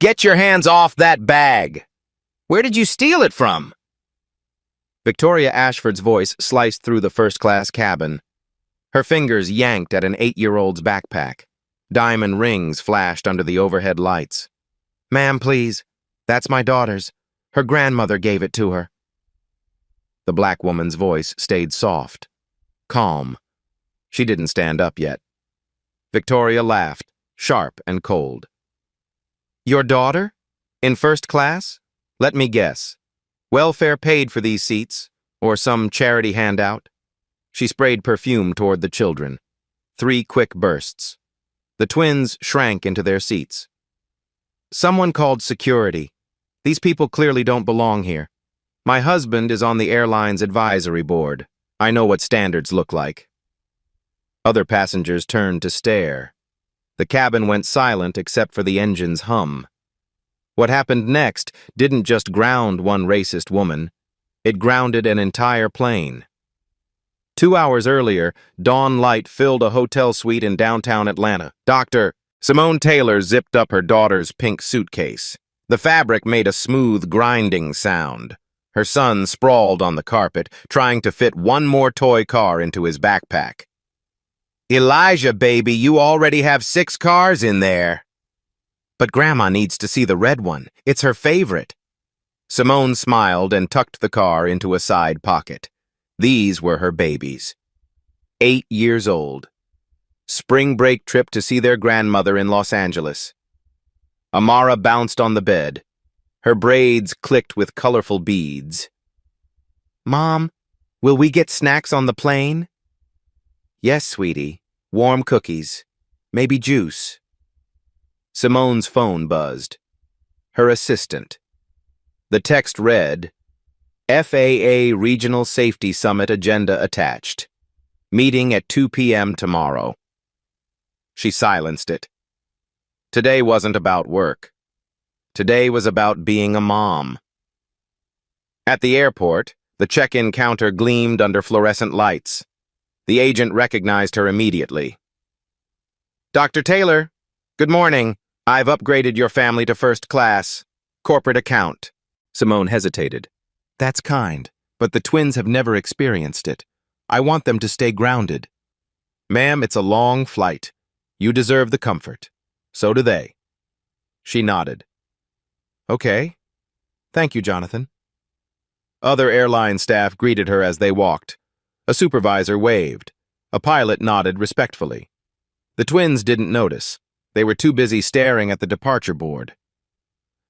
Get your hands off that bag! Where did you steal it from? Victoria Ashford's voice sliced through the first-class cabin. Her fingers yanked at an 8-year-old's backpack. Diamond rings flashed under the overhead lights. "Ma'am, please. That's my daughter's. Her grandmother gave it to her." The black woman's voice stayed soft, calm. She didn't stand up yet. Victoria laughed, sharp and cold. "Your daughter? In first class? Let me guess. Welfare paid for these seats, or some charity handout?" She sprayed perfume toward the children. 3 quick bursts. The twins shrank into their seats. "Someone called security. These people clearly don't belong here. My husband is on the airline's advisory board. I know what standards look like." Other passengers turned to stare. The cabin went silent except for the engine's hum. What happened next didn't just ground one racist woman. It grounded an entire plane. 2 hours earlier, dawn light filled a hotel suite in downtown Atlanta. Simone Taylor zipped up her daughter's pink suitcase. The fabric made a smooth, grinding sound. Her son sprawled on the carpet, trying to fit one more toy car into his backpack. "Elijah, baby, you already have 6 cars in there." "But Grandma needs to see the red one. It's her favorite." Simone smiled and tucked the car into a side pocket. These were her babies. 8 years old. Spring break trip to see their grandmother in Los Angeles. Amara bounced on the bed. Her braids clicked with colorful beads. "Mom, will we get snacks on the plane?" "Yes, sweetie. Warm cookies. Maybe juice." Simone's phone buzzed. Her assistant. The text read, "FAA Regional Safety Summit agenda attached. Meeting at 2 p.m. tomorrow." She silenced it. Today wasn't about work. Today was about being a mom. At the airport, the check-in counter gleamed under fluorescent lights. The agent recognized her immediately. "Dr. Taylor, good morning. I've upgraded your family to first class. Corporate account." Simone hesitated. "That's kind, but the twins have never experienced it. I want them to stay grounded." "Ma'am, it's a long flight. You deserve the comfort. So do they." She nodded. "Okay. Thank you, Jonathan." Other airline staff greeted her as they walked. A supervisor waved. A pilot nodded respectfully. The twins didn't notice. They were too busy staring at the departure board.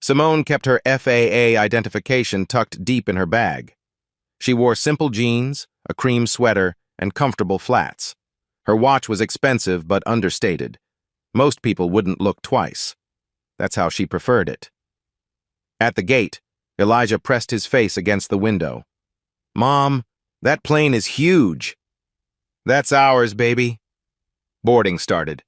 Simone kept her FAA identification tucked deep in her bag. She wore simple jeans, a cream sweater, and comfortable flats. Her watch was expensive but understated. Most people wouldn't look twice. That's how she preferred it. At the gate, Elijah pressed his face against the window. "Mom, that plane is huge." "That's ours, baby." Boarding started.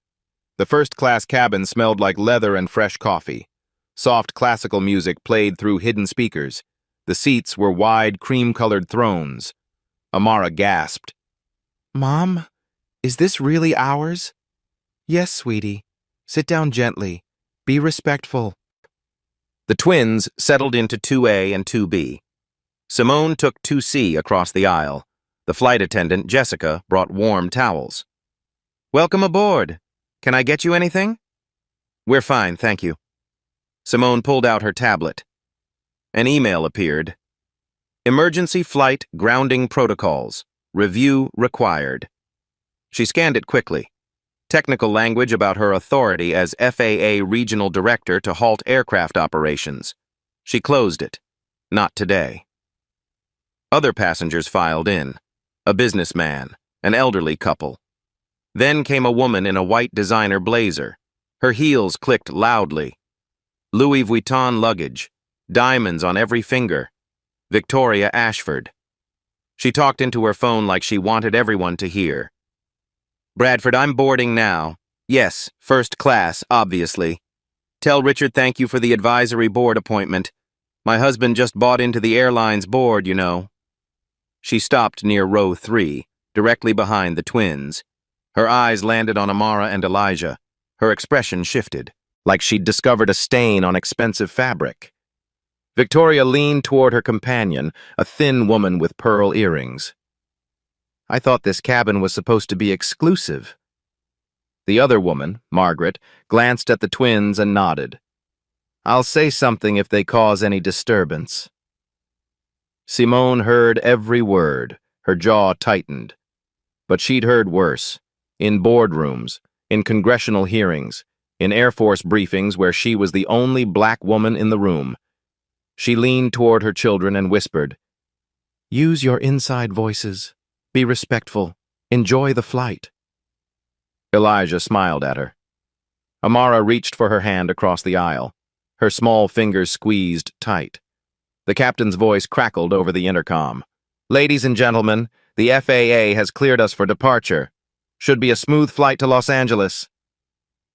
The first-class cabin smelled like leather and fresh coffee. Soft classical music played through hidden speakers. The seats were wide, cream-colored thrones. Amara gasped. "Mom, is this really ours?" "Yes, sweetie. Sit down gently. Be respectful." The twins settled into 2A and 2B. Simone took 2C across the aisle. The flight attendant, Jessica, brought warm towels. "Welcome aboard. Can I get you anything?" "We're fine, thank you." Simone pulled out her tablet. An email appeared. "Emergency flight grounding protocols. Review required." She scanned it quickly. Technical language about her authority as FAA Regional Director to halt aircraft operations. She closed it. Not today. Other passengers filed in. A businessman, an elderly couple. Then came a woman in a white designer blazer. Her heels clicked loudly. Louis Vuitton luggage, diamonds on every finger. Victoria Ashford. She talked into her phone like she wanted everyone to hear. "Bradford, I'm boarding now. Yes, first class, obviously. Tell Richard thank you for the advisory board appointment. My husband just bought into the airline's board, you know." She stopped near row 3, directly behind the twins. Her eyes landed on Amara and Elijah. Her expression shifted. like she'd discovered a stain on expensive fabric. Victoria leaned toward her companion, a thin woman with pearl earrings. I thought this cabin was supposed to be exclusive. The other woman, Margaret, glanced at the twins and nodded. I'll say something if they cause any disturbance. Simone heard every word, her jaw tightened. But she'd heard worse, in boardrooms, in congressional hearings, in Air Force briefings where she was the only black woman in the room. She leaned toward her children and whispered, "Use your inside voices. Be respectful. Enjoy the flight." Elijah smiled at her. Amara reached for her hand across the aisle, her small fingers squeezed tight. The captain's voice crackled over the intercom. "Ladies and gentlemen, the FAA has cleared us for departure. Should be a smooth flight to Los Angeles."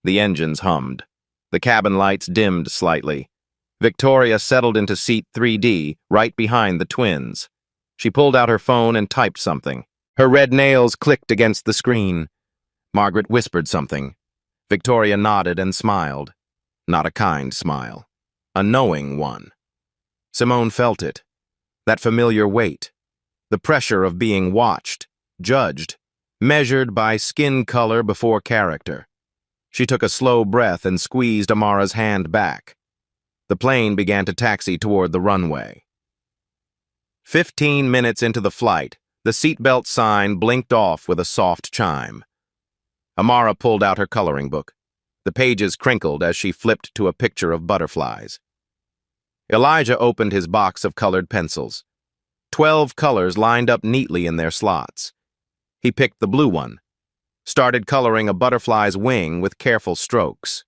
The engines hummed. The cabin lights dimmed slightly. Victoria settled into seat 3D, right behind the twins. She pulled out her phone and typed something. Her red nails clicked against the screen. Margaret whispered something. Victoria nodded and smiled. Not a kind smile. A knowing one. Simone felt it. That familiar weight. The pressure of being watched, judged, measured by skin color before character. She took a slow breath and squeezed Amara's hand back. The plane began to taxi toward the runway. 15 minutes into the flight, the seatbelt sign blinked off with a soft chime. Amara pulled out her coloring book. The pages crinkled as she flipped to a picture of butterflies. Elijah opened his box of colored pencils. 12 colors lined up neatly in their slots. He picked the blue one, started coloring a butterfly's wing with careful strokes.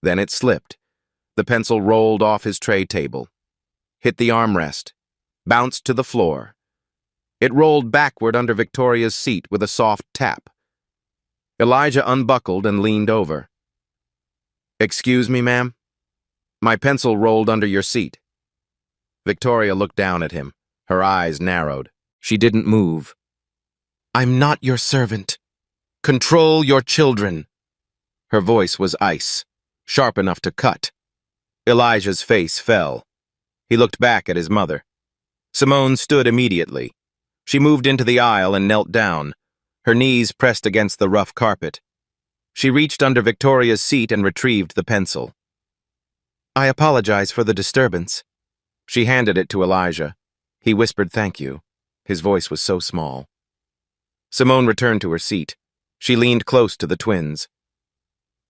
Then it slipped. The pencil rolled off his tray table, hit the armrest, bounced to the floor. It rolled backward under Victoria's seat with a soft tap. Elijah unbuckled and leaned over. "Excuse me, ma'am? My pencil rolled under your seat." Victoria looked down at him. Her eyes narrowed. She didn't move. "I'm not your servant. Control your children." Her voice was ice, sharp enough to cut. Elijah's face fell. He looked back at his mother. Simone stood immediately. She moved into the aisle and knelt down, her knees pressed against the rough carpet. She reached under Victoria's seat and retrieved the pencil. "I apologize for the disturbance." She handed it to Elijah. He whispered thank you. His voice was so small. Simone returned to her seat. She leaned close to the twins.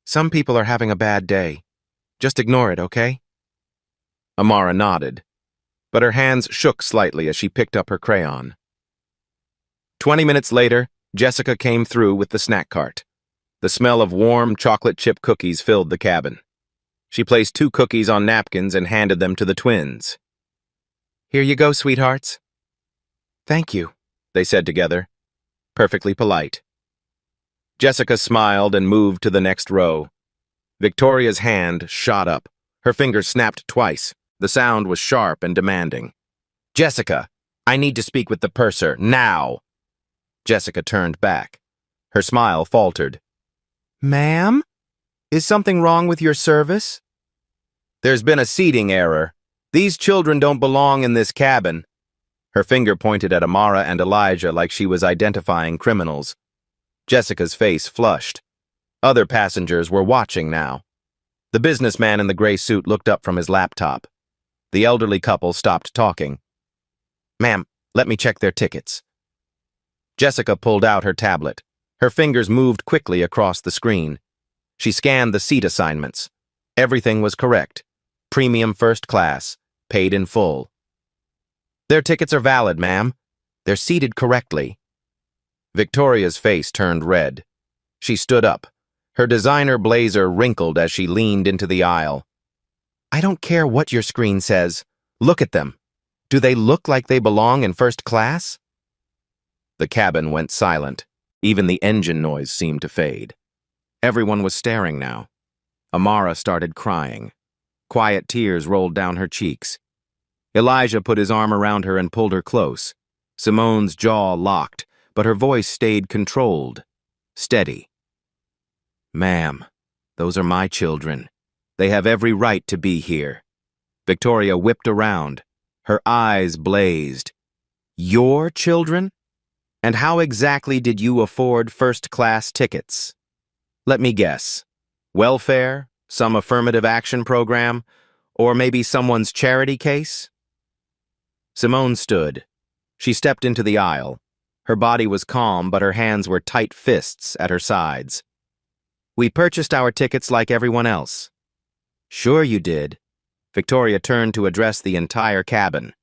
"Some people are having a bad day. Just ignore it, okay?" Amara nodded, but her hands shook slightly as she picked up her crayon. 20 minutes later, Jessica came through with the snack cart. The smell of warm chocolate chip cookies filled the cabin. She placed 2 cookies on napkins and handed them to the twins. "Here you go, sweethearts." "Thank you," they said together, perfectly polite. Jessica smiled and moved to the next row. Victoria's hand shot up. Her fingers snapped twice. The sound was sharp and demanding. "Jessica, I need to speak with the purser, now." Jessica turned back. Her smile faltered. "Ma'am? Is something wrong with your service?" "There's been a seating error. These children don't belong in this cabin." Her finger pointed at Amara and Elijah like she was identifying criminals. Jessica's face flushed. Other passengers were watching now. The businessman in the gray suit looked up from his laptop. The elderly couple stopped talking. "Ma'am, let me check their tickets." Jessica pulled out her tablet. Her fingers moved quickly across the screen. She scanned the seat assignments. Everything was correct. Premium first class, paid in full. "Their tickets are valid, ma'am. They're seated correctly." Victoria's face turned red. She stood up. Her designer blazer wrinkled as she leaned into the aisle. "I don't care what your screen says. Look at them. Do they look like they belong in first class?" The cabin went silent. Even the engine noise seemed to fade. Everyone was staring now. Amara started crying. Quiet tears rolled down her cheeks. Elijah put his arm around her and pulled her close. Simone's jaw locked, but her voice stayed controlled, steady. "Ma'am, those are my children. They have every right to be here. Victoria whipped around. Her eyes blazed. Your children? And how exactly did you afford first-class tickets? Let me guess. Welfare? Some affirmative action program? Or maybe someone's charity case? Simone stood. She stepped into the aisle. Her body was calm, but her hands were tight fists at her sides. We purchased our tickets like everyone else. Sure you did. Victoria turned to address the entire cabin.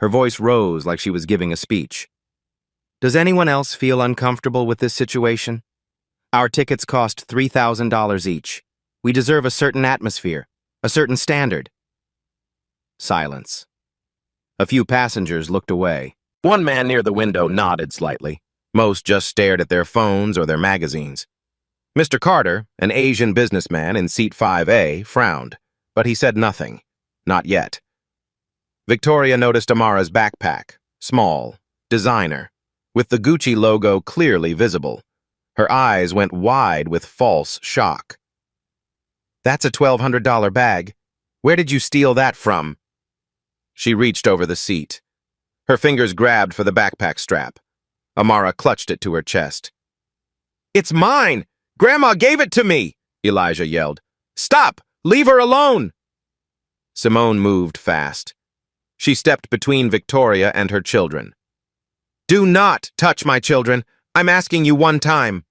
Her voice rose like she was giving a speech. Does anyone else feel uncomfortable with this situation? Our tickets cost $3,000 each. We deserve a certain atmosphere, a certain standard. Silence. A few passengers looked away. One man near the window nodded slightly. Most just stared at their phones or their magazines. Mr. Carter, an Asian businessman in seat 5A, frowned, but he said nothing. Not yet. Victoria noticed Amara's backpack, small, designer, with the Gucci logo clearly visible. Her eyes went wide with false shock. That's a $1,200 bag. Where did you steal that from? She reached over the seat. Her fingers grabbed for the backpack strap. Amara clutched it to her chest. It's mine! Grandma gave it to me! Elijah yelled. Stop! Leave her alone! Simone moved fast. She stepped between Victoria and her children. Do not touch my children. I'm asking you one time.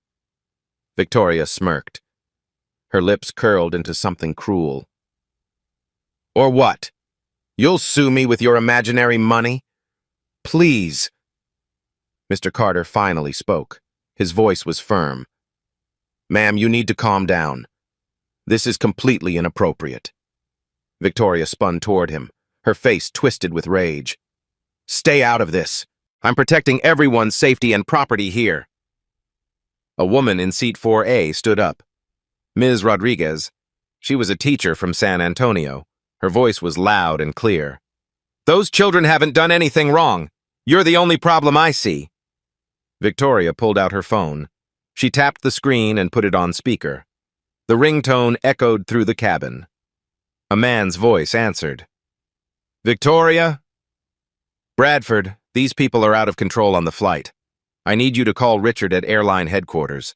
Victoria smirked. Her lips curled into something cruel. Or what? You'll sue me with your imaginary money? Please. Mr. Carter finally spoke. His voice was firm. Ma'am, you need to calm down. This is completely inappropriate. Victoria spun toward him, her face twisted with rage. Stay out of this. I'm protecting everyone's safety and property here. A woman in seat 4A stood up. Ms. Rodriguez. She was a teacher from San Antonio. Her voice was loud and clear. Those children haven't done anything wrong. You're the only problem I see. Victoria pulled out her phone. She tapped the screen and put it on speaker. The ringtone echoed through the cabin. A man's voice answered. Victoria? Bradford, these people are out of control on the flight. I need you to call Richard at airline headquarters.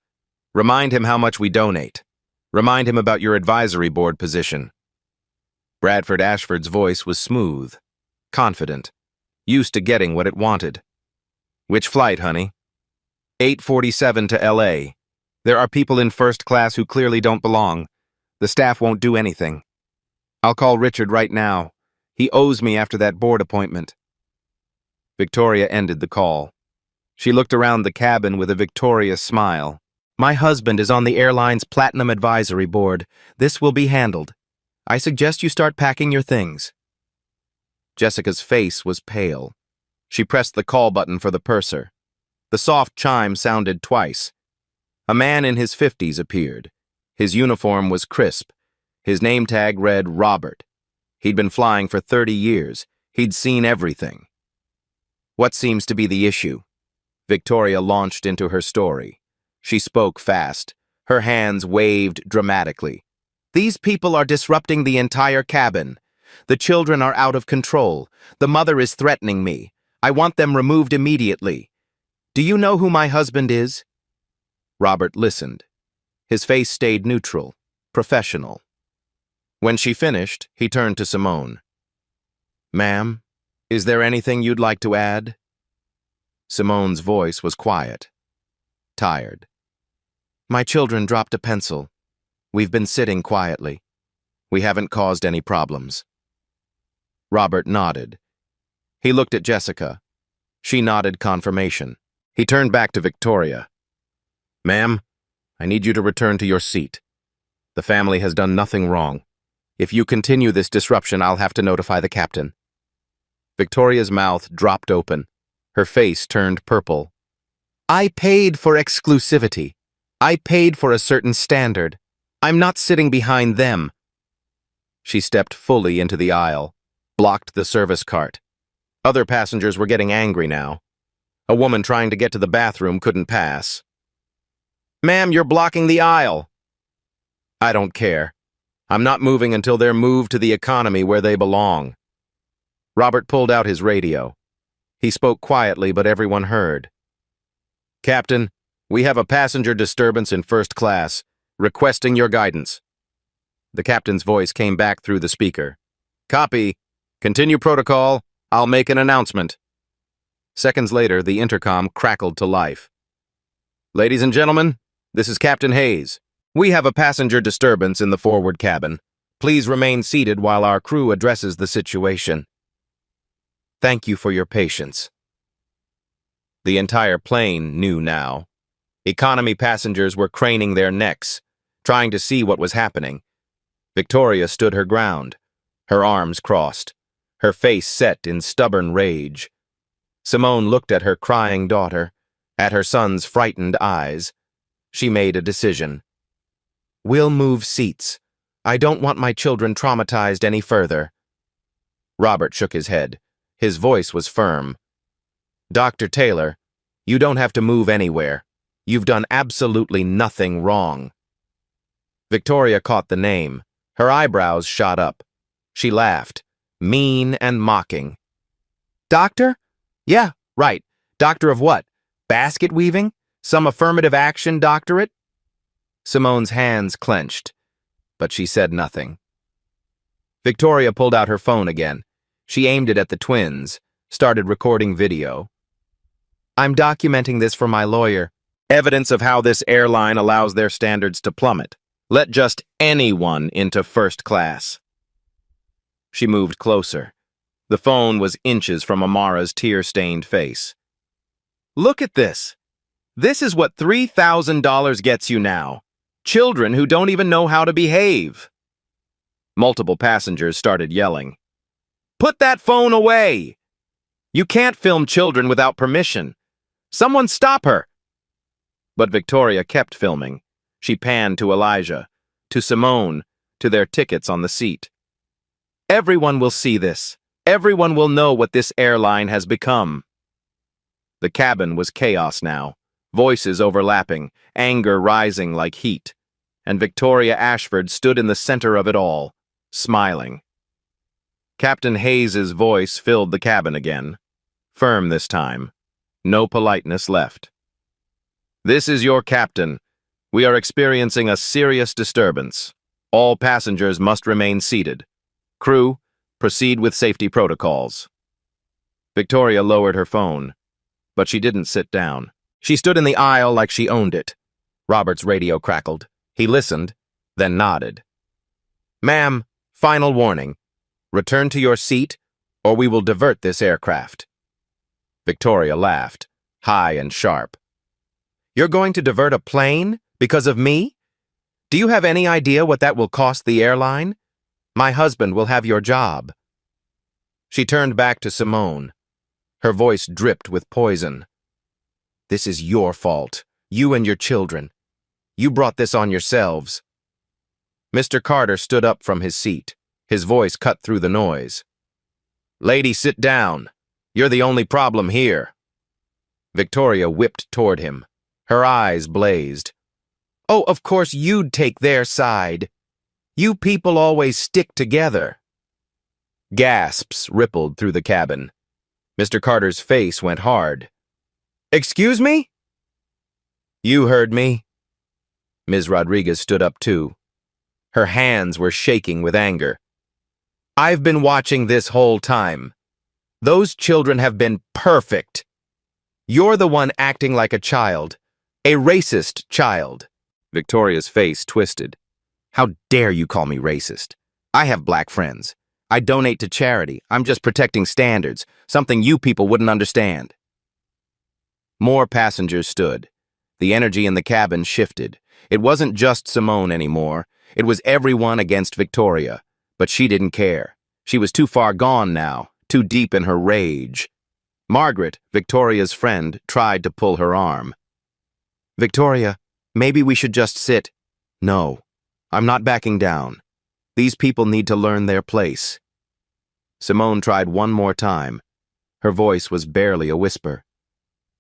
Remind him how much we donate. Remind him about your advisory board position. Bradford Ashford's voice was smooth, confident, used to getting what it wanted. Which flight, honey? 8:47 to LA. There are people in first class who clearly don't belong. The staff won't do anything. I'll call Richard right now. He owes me after that board appointment. Victoria ended the call. She looked around the cabin with a victorious smile. My husband is on the airline's Platinum Advisory Board. This will be handled. I suggest you start packing your things. Jessica's face was pale. She pressed the call button for the purser. The soft chime sounded twice. A man in his 50s appeared. His uniform was crisp. His name tag read Robert. He'd been flying for 30 years. He'd seen everything. What seems to be the issue? Victoria launched into her story. She spoke fast. Her hands waved dramatically. These people are disrupting the entire cabin. The children are out of control. The mother is threatening me. I want them removed immediately. Do you know who my husband is? Robert listened. His face stayed neutral, professional. When she finished, he turned to Simone. Ma'am, is there anything you'd like to add? Simone's voice was quiet, tired. My children dropped a pencil. We've been sitting quietly. We haven't caused any problems. Robert nodded. He looked at Jessica. She nodded confirmation. He turned back to Victoria. Ma'am, I need you to return to your seat. The family has done nothing wrong. If you continue this disruption, I'll have to notify the captain. Victoria's mouth dropped open. Her face turned purple. I paid for exclusivity. I paid for a certain standard. I'm not sitting behind them. She stepped fully into the aisle, blocked the service cart. Other passengers were getting angry now. A woman trying to get to the bathroom couldn't pass. Ma'am, you're blocking the aisle. I don't care. I'm not moving until they're moved to the economy where they belong. Robert pulled out his radio. He spoke quietly, but everyone heard. Captain, we have a passenger disturbance in first class, requesting your guidance. The captain's voice came back through the speaker. Copy. Continue protocol. I'll make an announcement. Seconds later, the intercom crackled to life. Ladies and gentlemen, this is Captain Hayes. We have a passenger disturbance in the forward cabin. Please remain seated while our crew addresses the situation. Thank you for your patience. The entire plane knew now. Economy passengers were craning their necks, trying to see what was happening. Victoria stood her ground, her arms crossed, her face set in stubborn rage. Simone looked at her crying daughter, at her son's frightened eyes. She made a decision. We'll move seats. I don't want my children traumatized any further. Robert shook his head. His voice was firm. Dr. Taylor, you don't have to move anywhere. You've done absolutely nothing wrong. Victoria caught the name. Her eyebrows shot up. She laughed, mean and mocking. Doctor? Yeah, right. Doctor of what? Basket weaving? Some affirmative action doctorate? Simone's hands clenched, but she said nothing. Victoria pulled out her phone again. She aimed it at the twins, started recording video. I'm documenting this for my lawyer. Evidence of how this airline allows their standards to plummet. Let just anyone into first class. She moved closer. The phone was inches from Amara's tear-stained face. Look at this. This is what $3,000 gets you now. Children who don't even know how to behave. Multiple passengers started yelling. Put that phone away! You can't film children without permission. Someone stop her! But Victoria kept filming. She panned to Elijah, to Simone, to their tickets on the seat. Everyone will see this. Everyone will know what this airline has become. The cabin was chaos now, voices overlapping, anger rising like heat. And Victoria Ashford stood in the center of it all, smiling. Captain Hayes's voice filled the cabin again, firm this time. No politeness left. This is your captain. We are experiencing a serious disturbance. All passengers must remain seated. Crew, proceed with safety protocols. Victoria lowered her phone, but she didn't sit down. She stood in the aisle like she owned it. Robert's radio crackled. He listened, then nodded. Ma'am, final warning. Return to your seat, or we will divert this aircraft. Victoria laughed, high and sharp. You're going to divert a plane because of me? Do you have any idea what that will cost the airline? My husband will have your job. She turned back to Simone. Her voice dripped with poison. This is your fault, you and your children. You brought this on yourselves. Mr. Carter stood up from his seat. His voice cut through the noise. Lady, sit down. You're the only problem here. Victoria whipped toward him. Her eyes blazed. Oh, of course you'd take their side. You people always stick together. Gasps rippled through the cabin. Mr. Carter's face went hard. Excuse me? You heard me. Ms. Rodriguez stood up too. Her hands were shaking with anger. I've been watching this whole time. Those children have been perfect. You're the one acting like a child. A racist child. Victoria's face twisted. How dare you call me racist? I have black friends. I donate to charity. I'm just protecting standards, something you people wouldn't understand. More passengers stood. The energy in the cabin shifted. It wasn't just Simone anymore. It was everyone against Victoria. But she didn't care. She was too far gone now, too deep in her rage. Margaret, Victoria's friend, tried to pull her arm. Victoria, maybe we should just sit. No, I'm not backing down. These people need to learn their place. Simone tried one more time. Her voice was barely a whisper.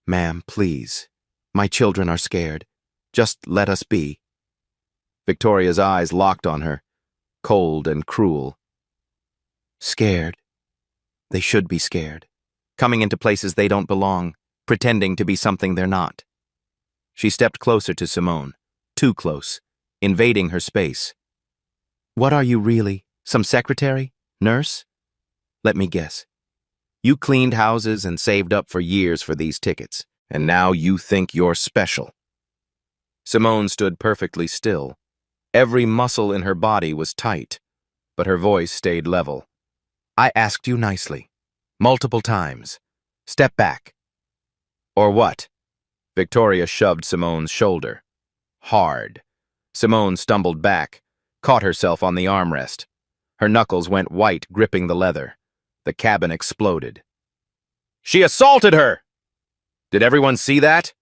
Ma'am, please. My children are scared. Just let us be. Victoria's eyes locked on her. cold and cruel. Scared. They should be scared. Coming into places they don't belong, pretending to be something they're not. She stepped closer to Simone, too close, invading her space. What are you really? Some secretary? Nurse? Let me guess. You cleaned houses and saved up for years for these tickets, and now you think you're special. Simone stood perfectly still. Every muscle in her body was tight, but her voice stayed level. I asked you nicely. Multiple times. Step back. Or what? Victoria shoved Simone's shoulder. Hard. Simone stumbled back, caught herself on the armrest. Her knuckles went white, gripping the leather. The cabin exploded. She assaulted her! Did everyone see that?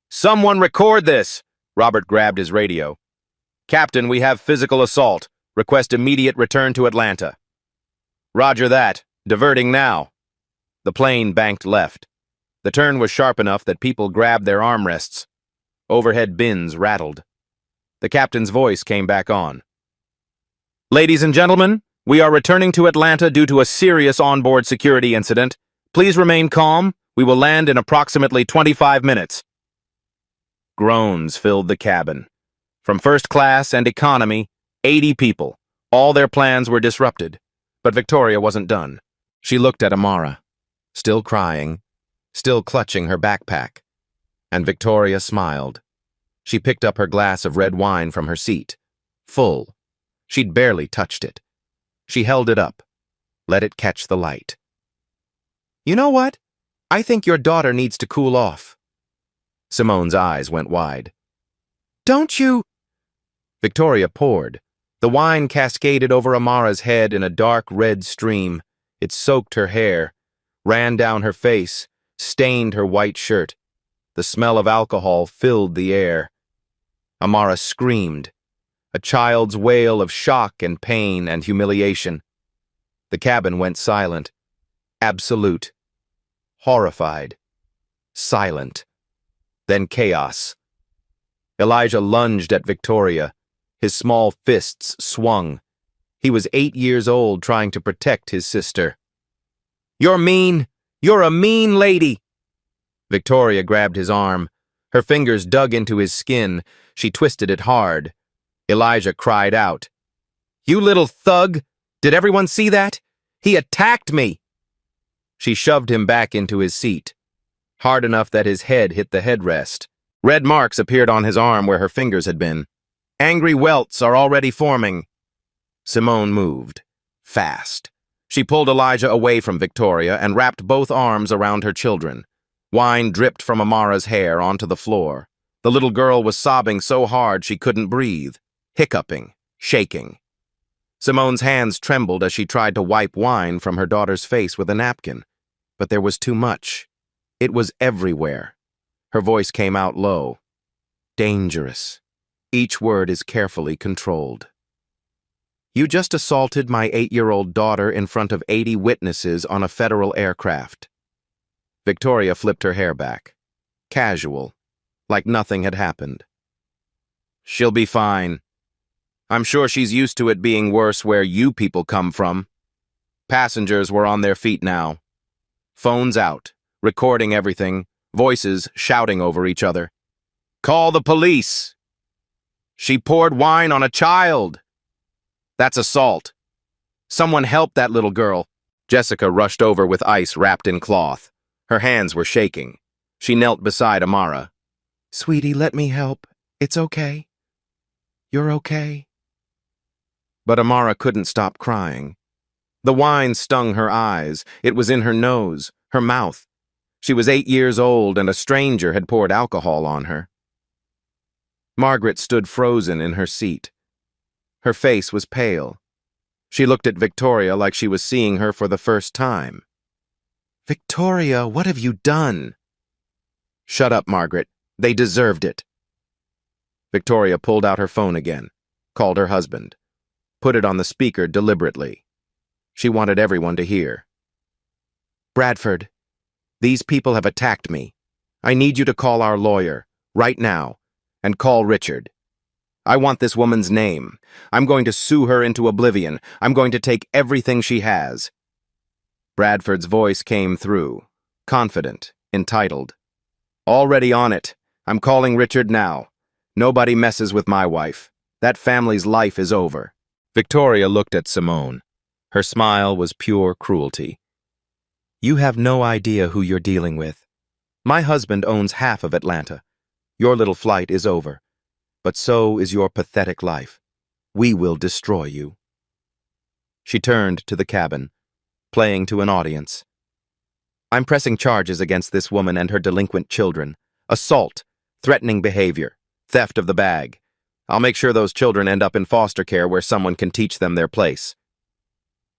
Someone record this! Robert grabbed his radio. Captain, we have physical assault. Request immediate return to Atlanta. Roger that. Diverting now. The plane banked left. The turn was sharp enough that people grabbed their armrests. Overhead bins rattled. The captain's voice came back on. Ladies and gentlemen, we are returning to Atlanta due to a serious onboard security incident. Please remain calm. We will land in approximately 25 minutes. Groans filled the cabin. From first class and economy, 80 people. All their plans were disrupted. But Victoria wasn't done. She looked at Amara, still crying, still clutching her backpack. And Victoria smiled. She picked up her glass of red wine from her seat. Full. She'd barely touched it. She held it up, let it catch the light. You know what? I think your daughter needs to cool off. Simone's eyes went wide. Don't you? Victoria poured. The wine cascaded over Amara's head in a dark red stream. It soaked her hair, ran down her face, stained her white shirt. The smell of alcohol filled the air. Amara screamed, a child's wail of shock and pain and humiliation. The cabin went silent, absolute, horrified, silent. Then chaos. Elijah lunged at Victoria. His small fists swung. He was 8 years old, trying to protect his sister. You're mean! You're a mean lady! Victoria grabbed his arm. Her fingers dug into his skin. She twisted it hard. Elijah cried out. You little thug! Did everyone see that? He attacked me! She shoved him back into his seat, hard enough that his head hit the headrest. Red marks appeared on his arm where her fingers had been. Angry welts are already forming. Simone moved. Fast. She pulled Elijah away from Victoria and wrapped both arms around her children. Wine dripped from Amara's hair onto the floor. The little girl was sobbing so hard she couldn't breathe, hiccuping, shaking. Simone's hands trembled as she tried to wipe wine from her daughter's face with a napkin. But there was too much. It was everywhere. Her voice came out low. Dangerous. Each word is carefully controlled. You just assaulted my 8-year-old daughter in front of 80 witnesses on a federal aircraft. Victoria flipped her hair back. Casual, like nothing had happened. She'll be fine. I'm sure she's used to it being worse where you people come from. Passengers were on their feet now. Phones out, recording everything, voices shouting over each other. Call the police! She poured wine on a child! That's assault. Someone help that little girl. Jessica rushed over with ice wrapped in cloth. Her hands were shaking. She knelt beside Amara. Sweetie, let me help. It's okay. You're okay. But Amara couldn't stop crying. The wine stung her eyes. It was in her nose, her mouth. She was 8 years old and a stranger had poured alcohol on her. Margaret stood frozen in her seat. Her face was pale. She looked at Victoria like she was seeing her for the first time. Victoria, what have you done? Shut up, Margaret. They deserved it. Victoria pulled out her phone again, called her husband, put it on the speaker deliberately. She wanted everyone to hear. Bradford, these people have attacked me. I need you to call our lawyer, right now, and call Richard. I want this woman's name. I'm going to sue her into oblivion. I'm going to take everything she has. Bradford's voice came through, confident, entitled. Already on it. I'm calling Richard now. Nobody messes with my wife. That family's life is over. Victoria looked at Simone. Her smile was pure cruelty. You have no idea who you're dealing with. My husband owns half of Atlanta. Your little flight is over. But so is your pathetic life. We will destroy you. She turned to the cabin, playing to an audience. I'm pressing charges against this woman and her delinquent children. Assault, threatening behavior, theft of the bag. I'll make sure those children end up in foster care where someone can teach them their place.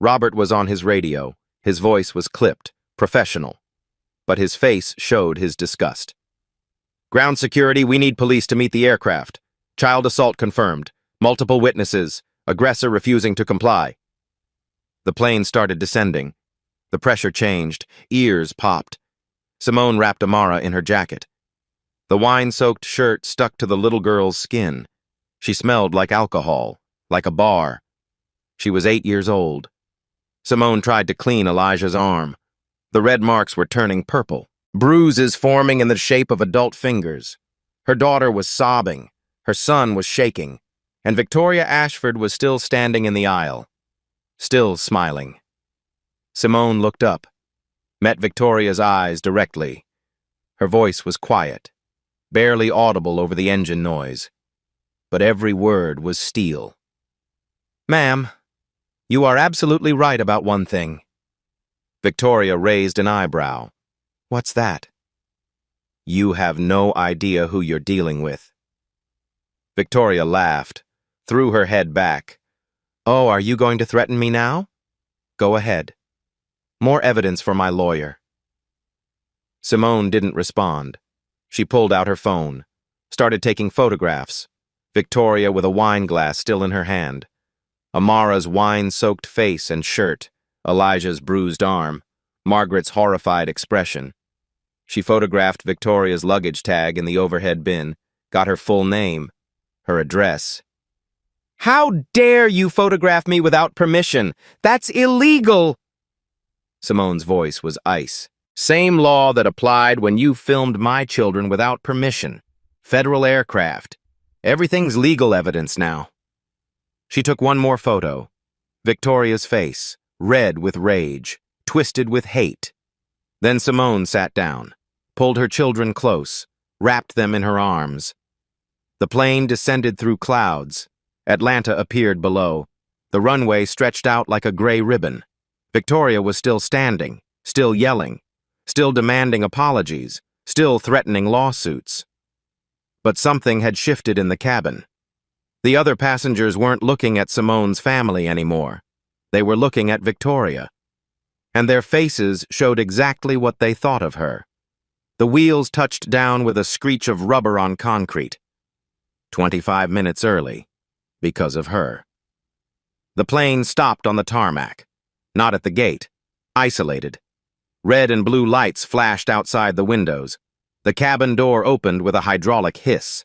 Robert was on his radio. His voice was clipped, professional. But his face showed his disgust. Ground security, we need police to meet the aircraft. Child assault confirmed. Multiple witnesses. Aggressor refusing to comply. The plane started descending. The pressure changed. Ears popped. Simone wrapped Amara in her jacket. The wine-soaked shirt stuck to the little girl's skin. She smelled like alcohol, like a bar. She was 8 years old. Simone tried to clean Elijah's arm. The red marks were turning purple, bruises forming in the shape of adult fingers. Her daughter was sobbing. Her son was shaking. And Victoria Ashford was still standing in the aisle, still smiling. Simone looked up, met Victoria's eyes directly. Her voice was quiet, barely audible over the engine noise. But every word was steel. Ma'am, you are absolutely right about one thing. Victoria raised an eyebrow. What's that? You have no idea who you're dealing with. Victoria laughed, threw her head back. Oh, are you going to threaten me now? Go ahead. More evidence for my lawyer. Simone didn't respond. She pulled out her phone, started taking photographs. Victoria with a wine glass still in her hand. Amara's wine-soaked face and shirt, Elijah's bruised arm, Margaret's horrified expression. She photographed Victoria's luggage tag in the overhead bin, got her full name, her address. How dare you photograph me without permission? That's illegal! Simone's voice was ice. Same law that applied when you filmed my children without permission. Federal aircraft. Everything's legal evidence now. She took one more photo. Victoria's face, red with rage, twisted with hate. Then Simone sat down, pulled her children close, wrapped them in her arms. The plane descended through clouds. Atlanta appeared below. The runway stretched out like a gray ribbon. Victoria was still standing, still yelling, still demanding apologies, still threatening lawsuits. But something had shifted in the cabin. The other passengers weren't looking at Simone's family anymore. They were looking at Victoria. And their faces showed exactly what they thought of her. The wheels touched down with a screech of rubber on concrete. 25 minutes early, because of her. The plane stopped on the tarmac, not at the gate, isolated. Red and blue lights flashed outside the windows. The cabin door opened with a hydraulic hiss.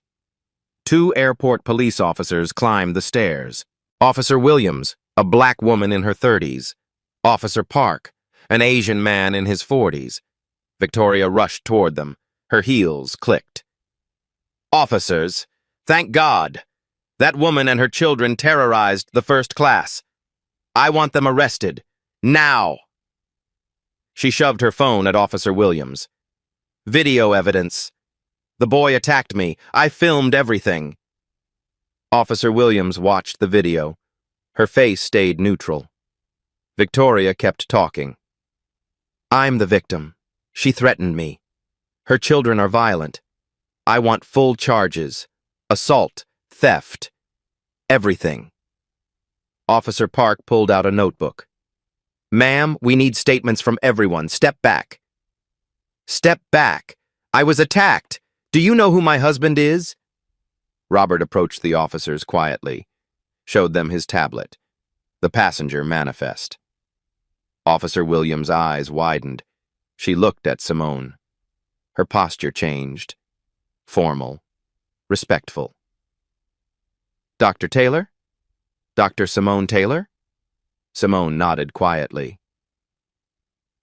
2 airport police officers climbed the stairs. Officer Williams, a black woman in her 30s. Officer Park, an Asian man in his 40s. Victoria rushed toward them. Her heels clicked. Officers, thank God. That woman and her children terrorized the first class. I want them arrested. Now. She shoved her phone at Officer Williams. Video evidence. The boy attacked me. I filmed everything. Officer Williams watched the video. Her face stayed neutral. Victoria kept talking. I'm the victim. She threatened me. Her children are violent. I want full charges. Assault, theft, everything. Officer Park pulled out a notebook. Ma'am, we need statements from everyone. Step back. Step back. I was attacked. Do you know who my husband is? Robert approached the officers quietly, showed them his tablet, the passenger manifest. Officer Williams' eyes widened. She looked at Simone. Her posture changed. Formal, respectful. Dr. Taylor? Dr. Simone Taylor? Simone nodded quietly.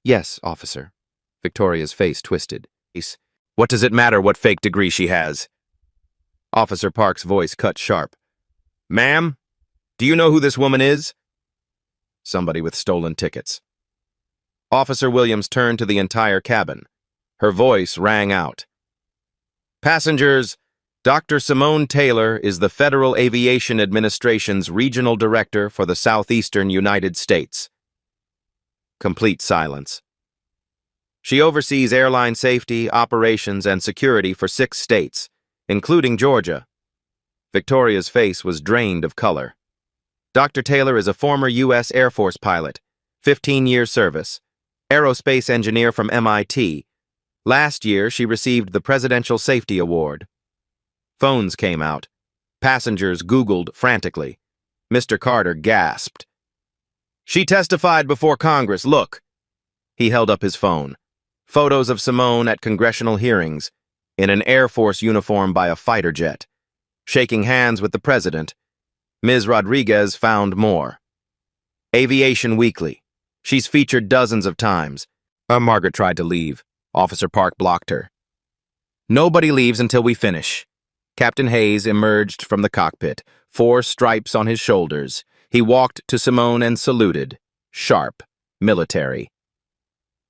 Yes, officer. Victoria's face twisted. What does it matter what fake degree she has? Officer Park's voice cut sharp. Ma'am, do you know who this woman is? Somebody with stolen tickets. Officer Williams turned to the entire cabin. Her voice rang out. Passengers, Dr. Simone Taylor is the Federal Aviation Administration's Regional Director for the Southeastern United States. Complete silence. She oversees airline safety, operations, and security for 6 states, including Georgia. Victoria's face was drained of color. Dr. Taylor is a former U.S. Air Force pilot, 15-year service, aerospace engineer from MIT. Last year, she received the Presidential Safety Award. Phones came out. Passengers Googled frantically. Mr. Carter gasped. She testified before Congress. Look. He held up his phone. Photos of Simone at congressional hearings, in an Air Force uniform by a fighter jet, shaking hands with the president. Ms. Rodriguez found more. Aviation Weekly. She's featured dozens of times. Margaret tried to leave. Officer Park blocked her. Nobody leaves until we finish. Captain Hayes emerged from the cockpit, 4 stripes on his shoulders. He walked to Simone and saluted. Sharp. Military.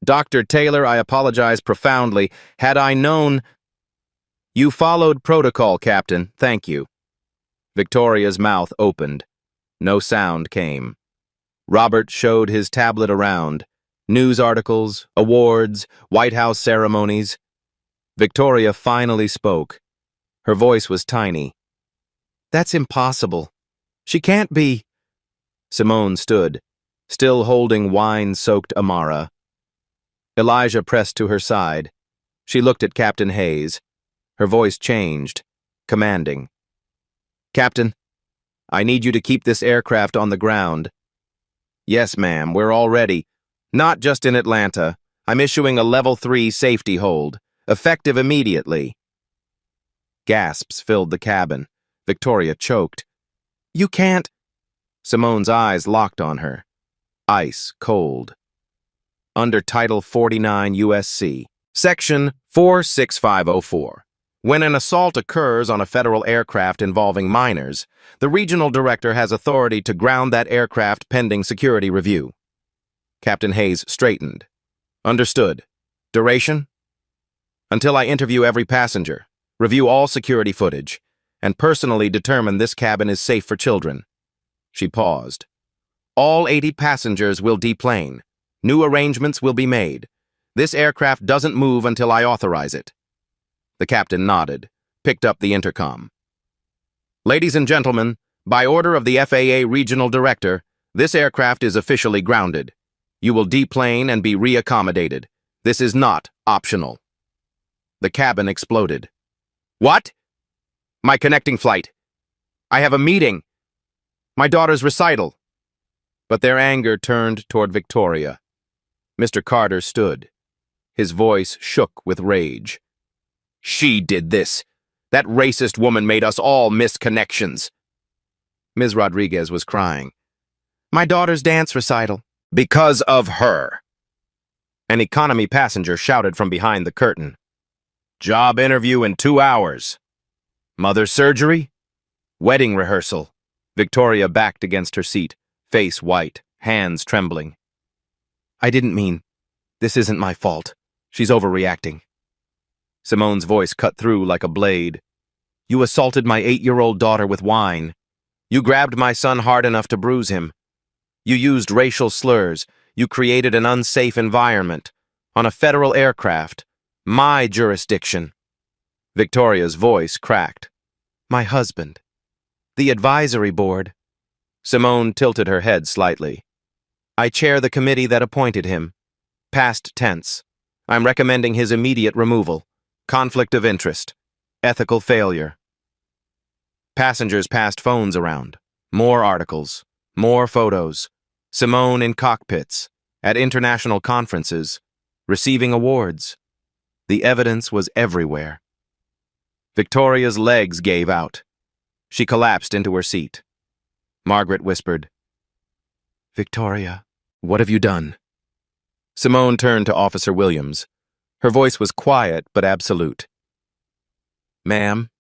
Dr. Taylor, I apologize profoundly. Had I known... You followed protocol, Captain. Thank you. Victoria's mouth opened. No sound came. Robert showed his tablet around. News articles, awards, White House ceremonies. Victoria finally spoke. Her voice was tiny. That's impossible. She can't be... Simone stood, still holding wine-soaked Amara. Elijah pressed to her side. She looked at Captain Hayes. Her voice changed, commanding. Captain, I need you to keep this aircraft on the ground. Yes, ma'am, we're all ready. Not just in Atlanta. I'm issuing a Level 3 safety hold, effective immediately. Gasps filled the cabin. Victoria choked. You can't... Simone's eyes locked on her. Ice cold. Under Title 49 U.S.C., Section 46504. When an assault occurs on a federal aircraft involving minors, the regional director has authority to ground that aircraft pending security review. Captain Hayes straightened. Understood. Duration? Until I interview every passenger, review all security footage, and personally determine this cabin is safe for children. She paused. All 80 passengers will deplane. New arrangements will be made. This aircraft doesn't move until I authorize it. The captain nodded, picked up the intercom. Ladies and gentlemen, by order of the FAA Regional Director, this aircraft is officially grounded. You will deplane and be reaccommodated. This is not optional. The cabin exploded. What? My connecting flight. I have a meeting. My daughter's recital. But their anger turned toward Victoria. Mr. Carter stood. His voice shook with rage. She did this. That racist woman made us all miss connections. Ms. Rodriguez was crying. My daughter's dance recital. Because of her. An economy passenger shouted from behind the curtain. Job interview in 2 hours. Mother's surgery? Wedding rehearsal. Victoria backed against her seat, face white, hands trembling. I didn't mean. This isn't my fault. She's overreacting. Simone's voice cut through like a blade. You assaulted my 8-year-old daughter with wine. You grabbed my son hard enough to bruise him. You used racial slurs. You created an unsafe environment. On a federal aircraft. My jurisdiction. Victoria's voice cracked. My husband. The advisory board. Simone tilted her head slightly. I chair the committee that appointed him. Past tense. I'm recommending his immediate removal. Conflict of interest. Ethical failure. Passengers passed phones around. More articles. More photos. Simone in cockpits. At international conferences. Receiving awards. The evidence was everywhere. Victoria's legs gave out. She collapsed into her seat. Margaret whispered, "Victoria, what have you done?" Simone turned to Officer Williams. Her voice was quiet but absolute. "Ma'am,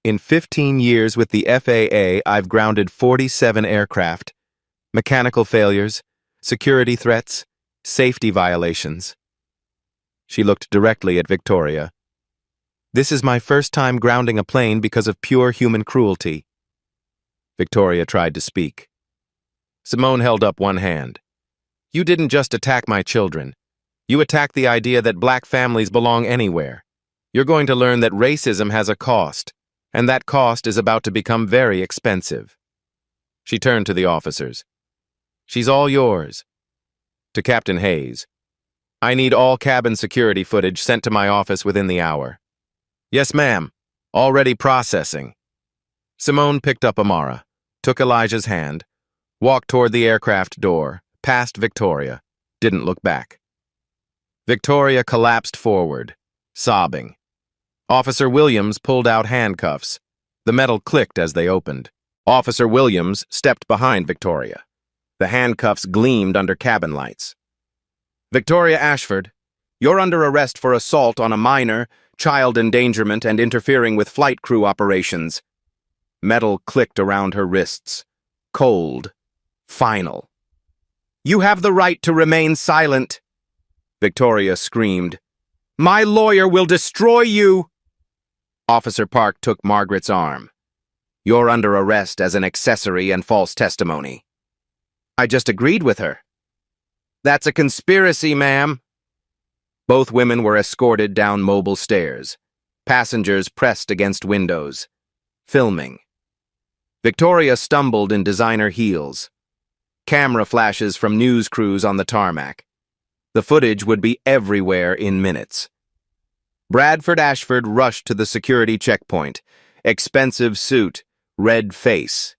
in 15 years with the FAA, I've grounded 47 aircraft. Mechanical failures, security threats, safety violations." She looked directly at Victoria. "This is my first time grounding a plane because of pure human cruelty." Victoria tried to speak. Simone held up one hand. "You didn't just attack my children. You attacked the idea that black families belong anywhere. You're going to learn that racism has a cost, and that cost is about to become very expensive." She turned to the officers. "She's all yours." To Captain Hayes, "I need all cabin security footage sent to my office within the hour." "Yes, ma'am. Already processing." Simone picked up Amara, took Elijah's hand, walked toward the aircraft door, past Victoria, didn't look back. Victoria collapsed forward, sobbing. Officer Williams pulled out handcuffs. The metal clicked as they opened. Officer Williams stepped behind Victoria. The handcuffs gleamed under cabin lights. "Victoria Ashford, you're under arrest for assault on a minor, child endangerment, and interfering with flight crew operations." Metal clicked around her wrists. Cold. Final. "You have the right to remain silent," Victoria screamed. "My lawyer will destroy you." Officer Park took Margaret's arm. "You're under arrest as an accessory and false testimony." "I just agreed with her." "That's a conspiracy, ma'am." Both women were escorted down mobile stairs. Passengers pressed against windows. Filming. Victoria stumbled in designer heels. Camera flashes from news crews on the tarmac. The footage would be everywhere in minutes. Bradford Ashford rushed to the security checkpoint. Expensive suit, red face.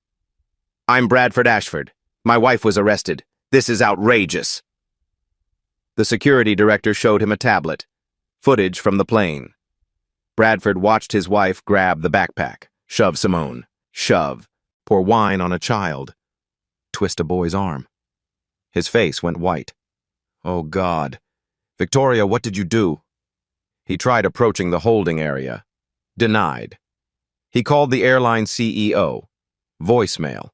"I'm Bradford Ashford. My wife was arrested. This is outrageous." The security director showed him a tablet. Footage from the plane. Bradford watched his wife grab the backpack. Shove Simone. Shove. Pour wine on a child. Twist a boy's arm. His face went white. "Oh, God. Victoria, what did you do?" He tried approaching the holding area. Denied. He called the airline CEO. Voicemail.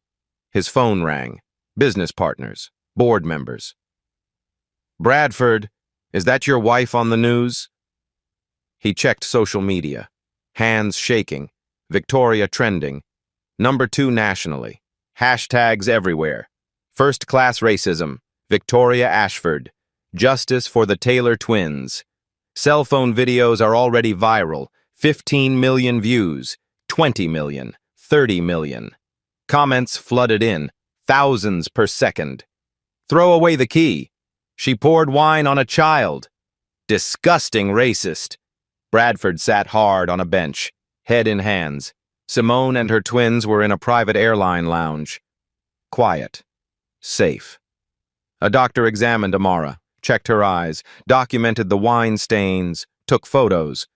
His phone rang. Business partners. Board members. "Bradford, is that your wife on the news?" He checked social media. Hands shaking. Victoria trending. #2 nationally. Hashtags everywhere. First-class racism. Victoria Ashford. Justice for the Taylor twins. Cell phone videos are already viral. 15 million views. 20 million. 30 million. Comments flooded in. Thousands per second. "Throw away the key. She poured wine on a child. Disgusting racist." Bradford sat hard on a bench, head in hands. Simone and her twins were in a private airline lounge. Quiet. Safe. A doctor examined Amara, checked her eyes, documented the wine stains, took photos.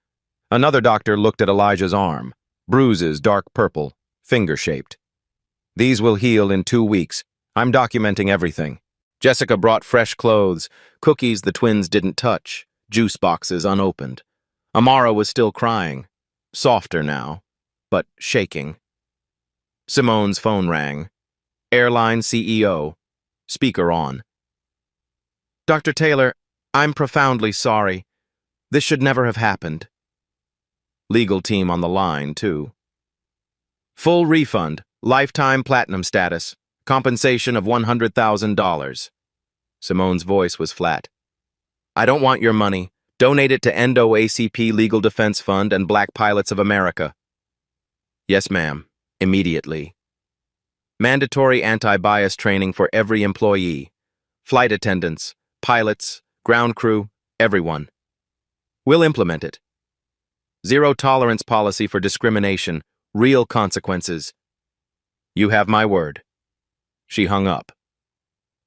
Another doctor looked at Elijah's arm. Bruises dark purple, finger-shaped. "These will heal in 2 weeks. I'm documenting everything." Jessica brought fresh clothes, cookies the twins didn't touch, juice boxes unopened. Amara was still crying, softer now, but shaking. Simone's phone rang. Airline CEO. Speaker on. "Dr. Taylor, I'm profoundly sorry. This should never have happened." Legal team on the line, too. "Full refund, lifetime platinum status, compensation of $100,000. Simone's voice was flat. "I don't want your money. Donate it to NAACP Legal Defense Fund and Black Pilots of America." "Yes, ma'am. Immediately." Mandatory anti-bias training for every employee. Flight attendants, pilots, ground crew, everyone. We'll implement it. Zero tolerance policy for discrimination, real consequences. You have my word. She hung up.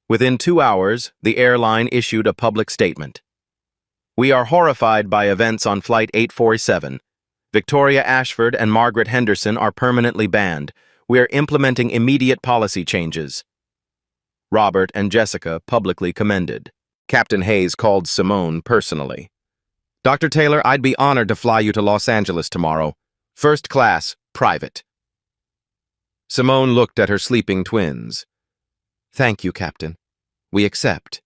Within 2 hours, the airline issued a public statement. "We are horrified by events on Flight 847. Victoria Ashford and Margaret Henderson are permanently banned. We are implementing immediate policy changes. Robert and Jessica publicly commended. Captain Hayes called Simone personally. Dr. Taylor, I'd be honored to fly you to Los Angeles tomorrow. First class, private. Simone looked at her sleeping twins. Thank you, Captain. We accept.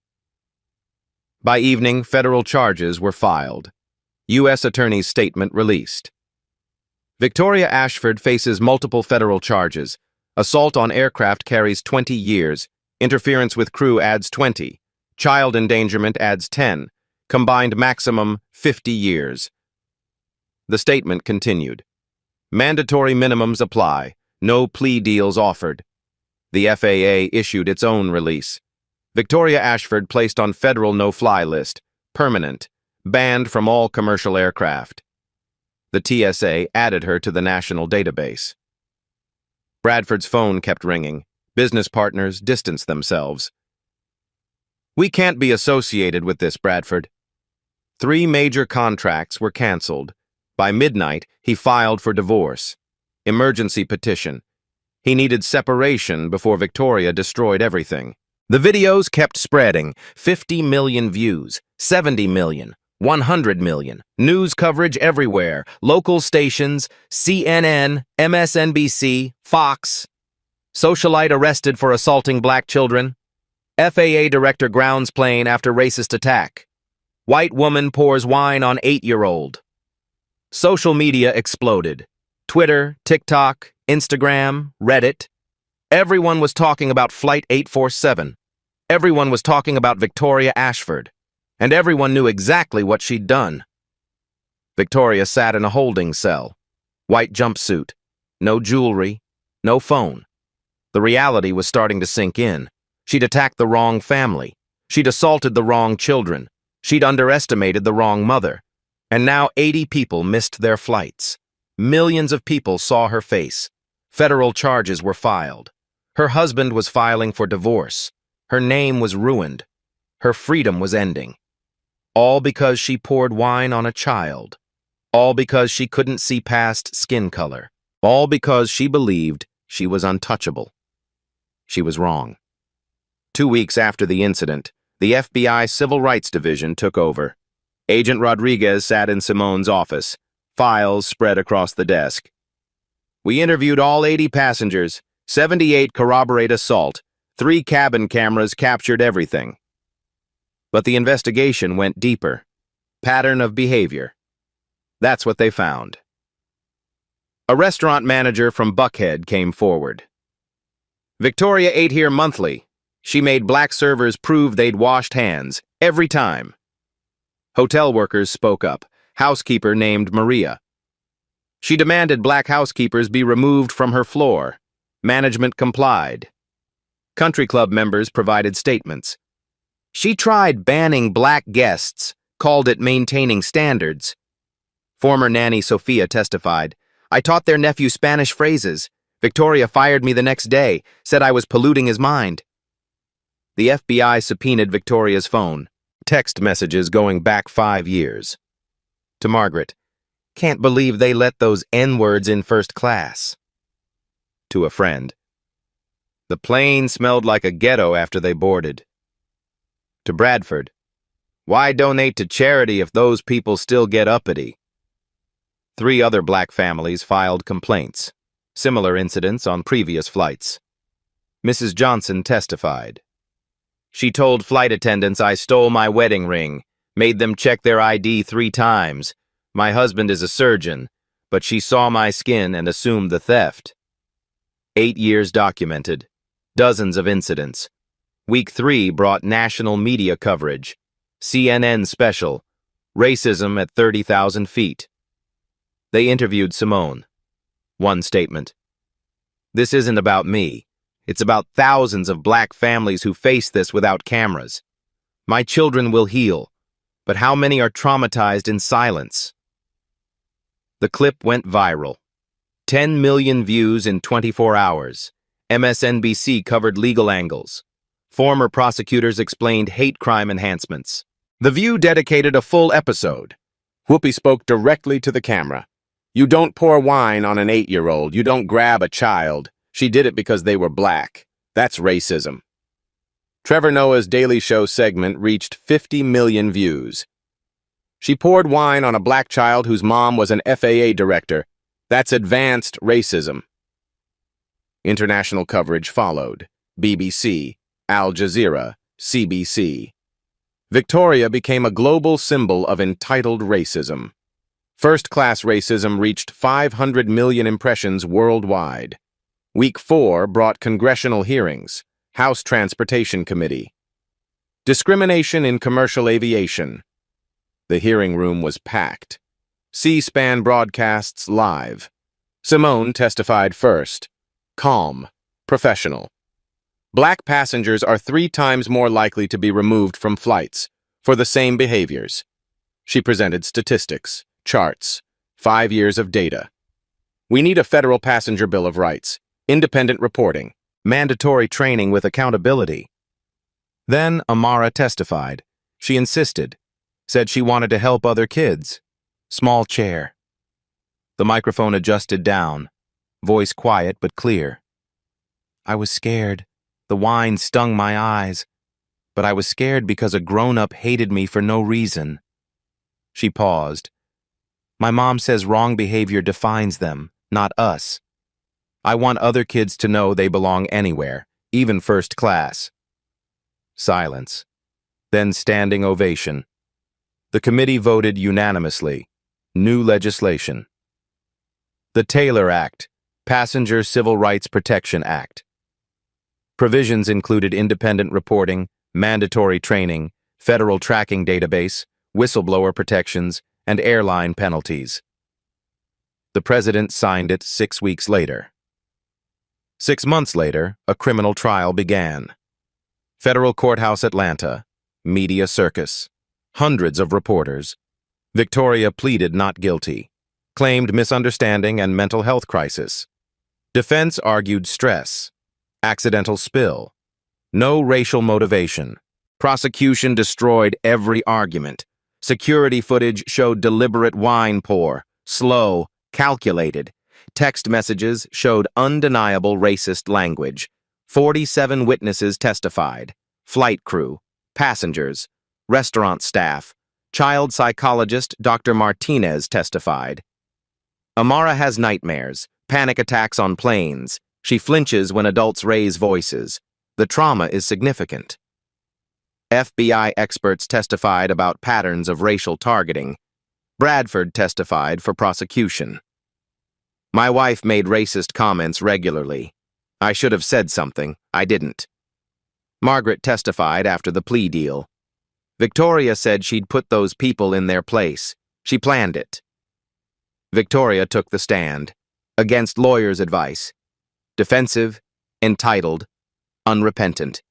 By evening, federal charges were filed. U.S. Attorney's statement released. Victoria Ashford faces multiple federal charges. Assault on aircraft carries 20 years. Interference with crew adds 20. Child endangerment adds 10. Combined maximum 50 years. The statement continued. Mandatory minimums apply. No plea deals offered. The FAA issued its own release. Victoria Ashford placed on federal no-fly list. Permanent. Banned from all commercial aircraft. The TSA added her to the national database. Bradford's phone kept ringing. Business partners distanced themselves. We can't be associated with this, Bradford. 3 major contracts were canceled. By midnight, he filed for divorce. Emergency petition. He needed separation before Victoria destroyed everything. The videos kept spreading. 50 million views, 70 million, 100 million. News coverage everywhere. Local stations, CNN, MSNBC, Fox. Socialite arrested for assaulting black children. FAA director grounds plane after racist attack. White woman pours wine on 8-year-old. Social media exploded. Twitter, TikTok, Instagram, Reddit. Everyone was talking about Flight 847. Everyone was talking about Victoria Ashford. And everyone knew exactly what she'd done. Victoria sat in a holding cell. White jumpsuit. No jewelry. No phone. The reality was starting to sink in. She'd attacked the wrong family. She'd assaulted the wrong children. She'd underestimated the wrong mother. And now 80 people missed their flights. Millions of people saw her face. Federal charges were filed. Her husband was filing for divorce. Her name was ruined. Her freedom was ending. All because she poured wine on a child. All because she couldn't see past skin color. All because she believed she was untouchable. She was wrong. 2 weeks after the incident, the FBI Civil Rights Division took over. Agent Rodriguez sat in Simone's office. Files spread across the desk. We interviewed all 80 passengers. 78 corroborate assault. 3 cabin cameras captured everything. But the investigation went deeper. Pattern of behavior. That's what they found. A restaurant manager from Buckhead came forward. Victoria ate here monthly. She made black servers prove they'd washed hands, every time. Hotel workers spoke up. Housekeeper named Maria. She demanded black housekeepers be removed from her floor. Management complied. Country club members provided statements. She tried banning black guests, called it maintaining standards. Former nanny Sophia testified, I taught their nephew Spanish phrases. Victoria fired me the next day, said I was polluting his mind. The FBI subpoenaed Victoria's phone, text messages going back 5 years. To Margaret, can't believe they let those N-words in first class. To a friend, the plane smelled like a ghetto after they boarded. To Bradford, why donate to charity if those people still get uppity? 3 other black families filed complaints. Similar incidents on previous flights. Mrs. Johnson testified. She told flight attendants I stole my wedding ring, made them check their ID 3 times. My husband is a surgeon, but she saw my skin and assumed the theft. 8 years documented. Dozens of incidents. Week 3 brought national media coverage. CNN special. Racism at 30,000 feet. They interviewed Simone. One statement. This isn't about me. It's about thousands of black families who face this without cameras. My children will heal, but how many are traumatized in silence? The clip went viral. 10 million views in 24 hours. MSNBC covered legal angles. Former prosecutors explained hate crime enhancements. The View dedicated a full episode. Whoopi spoke directly to the camera. You don't pour wine on an 8-year-old. You don't grab a child. She did it because they were black. That's racism. Trevor Noah's Daily Show segment reached 50 million views. She poured wine on a black child whose mom was an FAA director. That's advanced racism. International coverage followed. BBC, Al Jazeera, CBC. Victoria became a global symbol of entitled racism. First-class racism reached 500 million impressions worldwide. Week 4 brought congressional hearings, House Transportation Committee. Discrimination in commercial aviation. The hearing room was packed. C-SPAN broadcasts live. Simone testified first. Calm, professional. Black passengers are 3 times more likely to be removed from flights for the same behaviors. She presented statistics, charts, 5 years of data. We need a federal passenger bill of rights, independent reporting, mandatory training with accountability. Then Amara testified. She insisted, said she wanted to help other kids. Small chair. The microphone adjusted down, voice quiet but clear. I was scared. The wine stung my eyes, but I was scared because a grown-up hated me for no reason. She paused. My mom says wrong behavior defines them, not us. I want other kids to know they belong anywhere, even first class. Silence. Then standing ovation. The committee voted unanimously. New legislation. The Taylor Act, Passenger Civil Rights Protection Act. Provisions included independent reporting, mandatory training, federal tracking database, whistleblower protections, and airline penalties. The president signed it 6 weeks later. 6 months later, a criminal trial began. Federal Courthouse, Atlanta. Media circus. Hundreds of reporters. Victoria pleaded not guilty. Claimed misunderstanding and mental health crisis. Defense argued stress. Accidental spill. No racial motivation. Prosecution destroyed every argument. Security footage showed deliberate wine pour, slow, calculated. Text messages showed undeniable racist language. 47 witnesses testified. Flight crew, passengers, restaurant staff, child psychologist Dr. Martinez testified. Amara has nightmares, panic attacks on planes. She flinches when adults raise voices. The trauma is significant. FBI experts testified about patterns of racial targeting. Bradford testified for prosecution. My wife made racist comments regularly. I should have said something. I didn't. Margaret testified after the plea deal. Victoria said she'd put those people in their place. She planned it. Victoria took the stand. Against lawyers' advice. Defensive, entitled, unrepentant.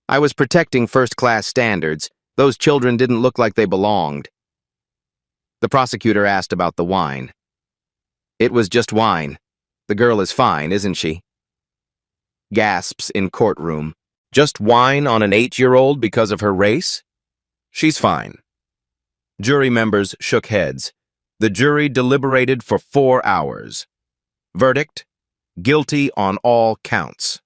I was protecting first-class standards. Those children didn't look like they belonged. The prosecutor asked about the wine. It was just wine. The girl is fine, isn't she? Gasps in courtroom. Just wine on an 8-year-old because of her race? She's fine. Jury members shook heads. The jury deliberated for 4 hours. Verdict: guilty on all counts.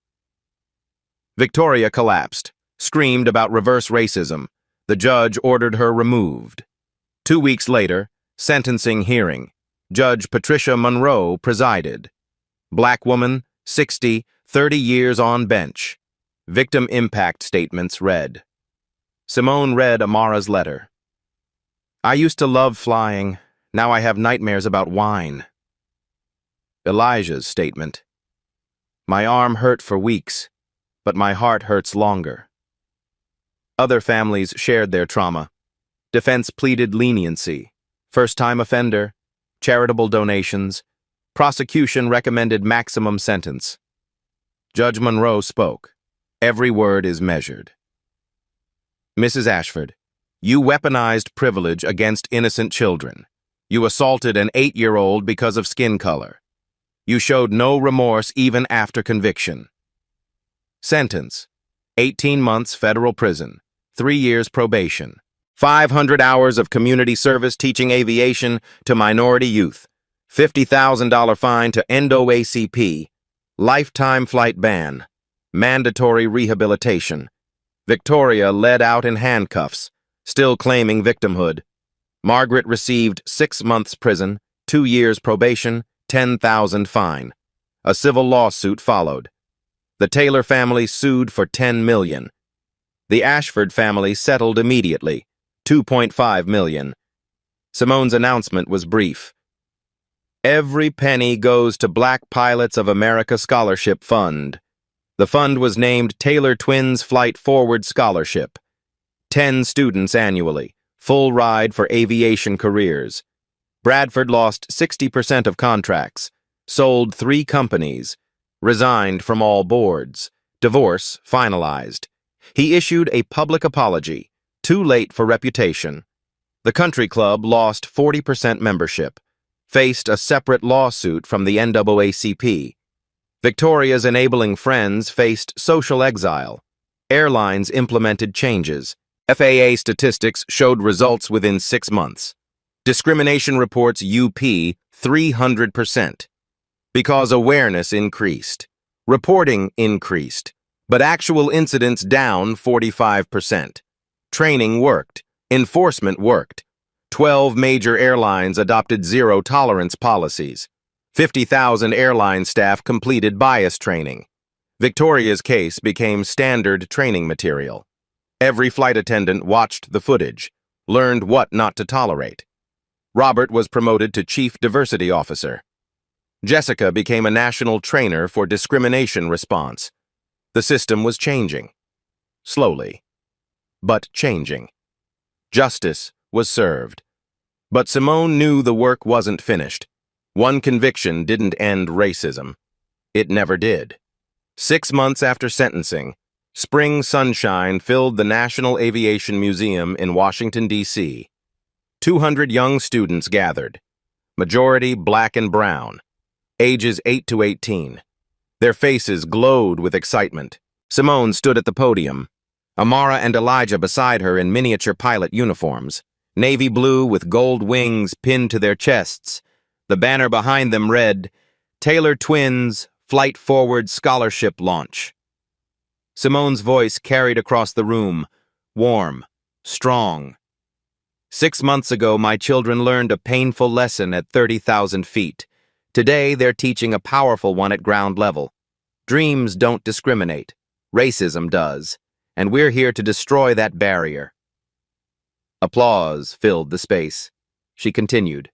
Victoria collapsed, screamed about reverse racism. The judge ordered her removed. 2 weeks later, sentencing hearing. Judge Patricia Monroe presided. Black woman, 60, 30 years on bench. Victim impact statements read. Simone read Amara's letter. I used to love flying. Now I have nightmares about wine. Elijah's statement. My arm hurt for weeks, but my heart hurts longer. Other families shared their trauma. Defense pleaded leniency. First-time offender, charitable donations. Prosecution recommended maximum sentence. Judge Monroe spoke. Every word is measured. Mrs. Ashford, you weaponized privilege against innocent children. You assaulted an 8-year-old because of skin color. You showed no remorse even after conviction. Sentence: 18 months federal prison, 3 years probation, 500 hours of community service teaching aviation to minority youth. $50,000 fine to NOACP. Lifetime flight ban. Mandatory rehabilitation. Victoria led out in handcuffs, still claiming victimhood. Margaret received 6 months prison, 2 years probation, $10,000 fine. A civil lawsuit followed. The Taylor family sued for $10 million. The Ashford family settled immediately, $2.5 million. Simone's announcement was brief. Every penny goes to Black Pilots of America Scholarship Fund. The fund was named Taylor Twins Flight Forward Scholarship. 10 students annually, full ride for aviation careers. Bradford lost 60% of contracts, sold 3 companies, resigned from all boards, divorce finalized. He issued a public apology, too late for reputation. The country club lost 40% membership, faced a separate lawsuit from the NAACP. Victoria's enabling friends faced social exile. Airlines implemented changes. FAA statistics showed results within 6 months. Discrimination reports UP 300%. Because awareness increased. Reporting increased, but actual incidents down 45%. Training worked. Enforcement worked. 12 major airlines adopted zero-tolerance policies. 50,000 airline staff completed bias training. Victoria's case became standard training material. Every flight attendant watched the footage, learned what not to tolerate. Robert was promoted to Chief Diversity Officer. Jessica became a national trainer for discrimination response. The system was changing. Slowly, but changing. Justice was served. But Simone knew the work wasn't finished. One conviction didn't end racism. It never did. 6 months after sentencing, spring sunshine filled the National Aviation Museum in Washington, D.C. 200 young students gathered, majority black and brown, ages 8 to 18. Their faces glowed with excitement. Simone stood at the podium, Amara and Elijah beside her in miniature pilot uniforms, navy blue with gold wings pinned to their chests. The banner behind them read, Taylor Twins Flight Forward Scholarship Launch. Simone's voice carried across the room, warm, strong. 6 months ago, my children learned a painful lesson at 30,000 feet. Today, they're teaching a powerful one at ground level. Dreams don't discriminate. Racism does. And we're here to destroy that barrier. Applause filled the space. She continued.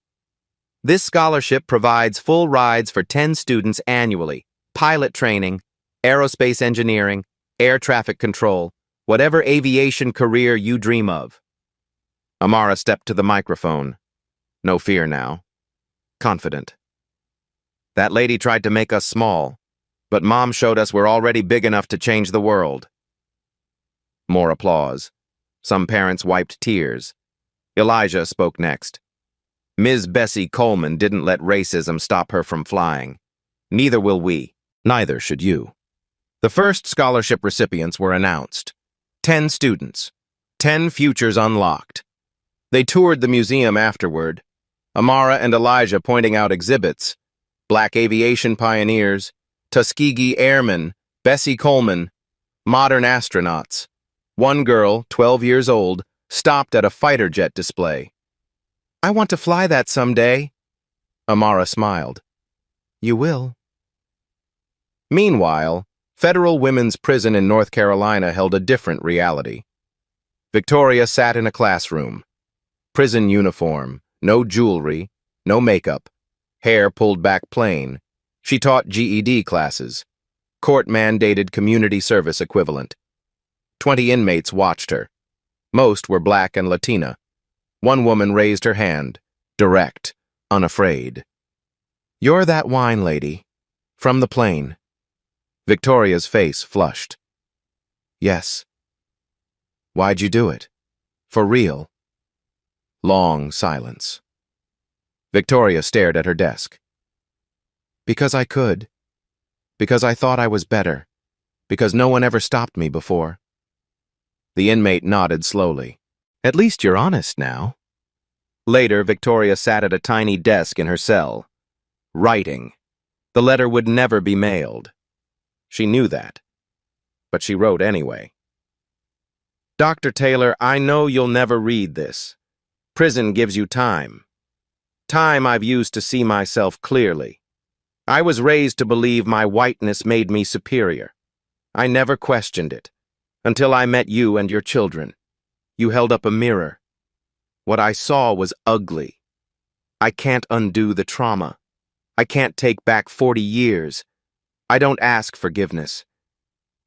This scholarship provides full rides for 10 students annually, pilot training, aerospace engineering, air traffic control, whatever aviation career you dream of. Amara stepped to the microphone. No fear now. Confident. That lady tried to make us small, but Mom showed us we're already big enough to change the world. More applause. Some parents wiped tears. Elijah spoke next. Ms. Bessie Coleman didn't let racism stop her from flying. Neither will we. Neither should you. The first scholarship recipients were announced. 10 students. 10 futures unlocked. They toured the museum afterward, Amara and Elijah pointing out exhibits. Black aviation pioneers, Tuskegee Airmen, Bessie Coleman, modern astronauts. One girl, 12 years old, stopped at a fighter jet display. I want to fly that someday. Amara smiled. You will. Meanwhile, federal women's prison in North Carolina held a different reality. Victoria sat in a classroom. Prison uniform, no jewelry, no makeup, hair pulled back plain. She taught GED classes, court-mandated community service equivalent. 20 inmates watched her. Most were black and Latina. One woman raised her hand, direct, unafraid. You're that wine lady, from the plane. Victoria's face flushed. Yes. Why'd you do it? For real? Long silence. Victoria stared at her desk. Because I could. Because I thought I was better. Because no one ever stopped me before. The inmate nodded slowly. At least you're honest now. Later, Victoria sat at a tiny desk in her cell. Writing. The letter would never be mailed. She knew that, but she wrote anyway. Dr. Taylor, I know you'll never read this. Prison gives you time. Time I've used to see myself clearly. I was raised to believe my whiteness made me superior. I never questioned it, until I met you and your children. You held up a mirror. What I saw was ugly. I can't undo the trauma. I can't take back 40 years. I don't ask forgiveness.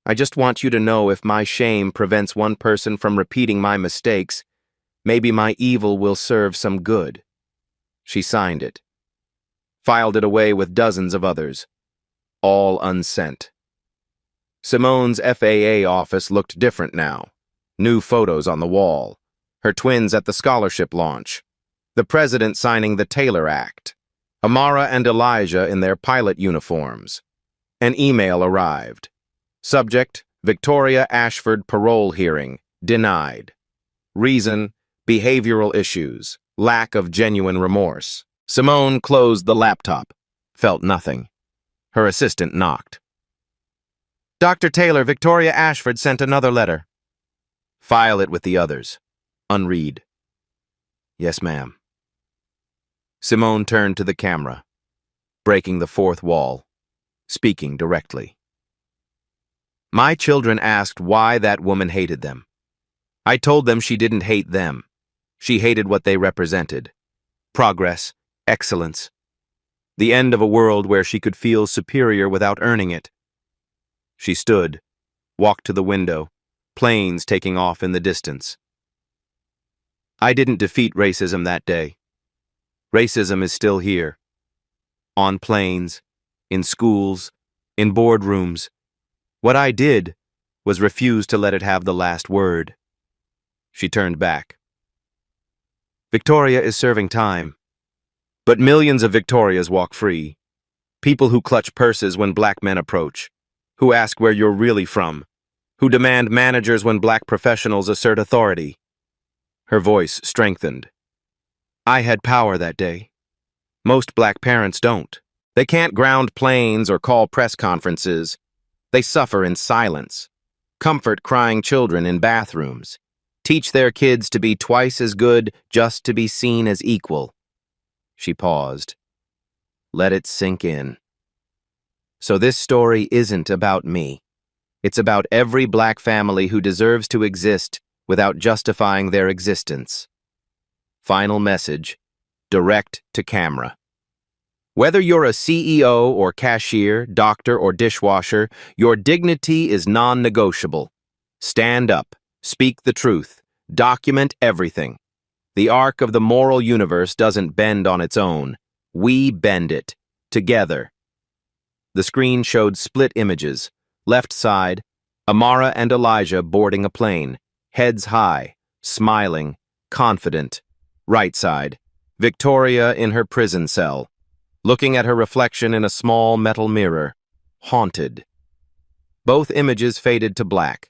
I just want you to know if my shame prevents one person from repeating my mistakes, maybe my evil will serve some good. She signed it, filed it away with dozens of others, all unsent. Simone's FAA office looked different now. New photos on the wall, her twins at the scholarship launch, the president signing the Taylor Act, Amara and Elijah in their pilot uniforms. An email arrived. Subject, Victoria Ashford parole hearing, denied. Reason, behavioral issues, lack of genuine remorse. Simone closed the laptop, felt nothing. Her assistant knocked. Dr. Taylor, Victoria Ashford sent another letter. File it with the others. Unread. Yes, ma'am. Simone turned to the camera, breaking the fourth wall, speaking directly. My children asked why that woman hated them. I told them she didn't hate them. She hated what they represented. Progress, excellence. The end of a world where she could feel superior without earning it. She stood, walked to the window, planes taking off in the distance. I didn't defeat racism that day. Racism is still here. On planes, in schools, in boardrooms. What I did was refuse to let it have the last word. She turned back. Victoria is serving time. But millions of Victorias walk free. People who clutch purses when black men approach, who ask where you're really from, who demand managers when black professionals assert authority. Her voice strengthened. I had power that day. Most black parents don't. They can't ground planes or call press conferences. They suffer in silence, comfort crying children in bathrooms, teach their kids to be twice as good just to be seen as equal. She paused. Let it sink in. So this story isn't about me. It's about every black family who deserves to exist without justifying their existence. Final message, direct to camera. Whether you're a CEO or cashier, doctor or dishwasher, your dignity is non-negotiable. Stand up, speak the truth, document everything. The arc of the moral universe doesn't bend on its own. We bend it, together. The screen showed split images. Left side, Amara and Elijah boarding a plane, heads high, smiling, confident. Right side, Victoria in her prison cell, looking at her reflection in a small metal mirror, haunted. Both images faded to black.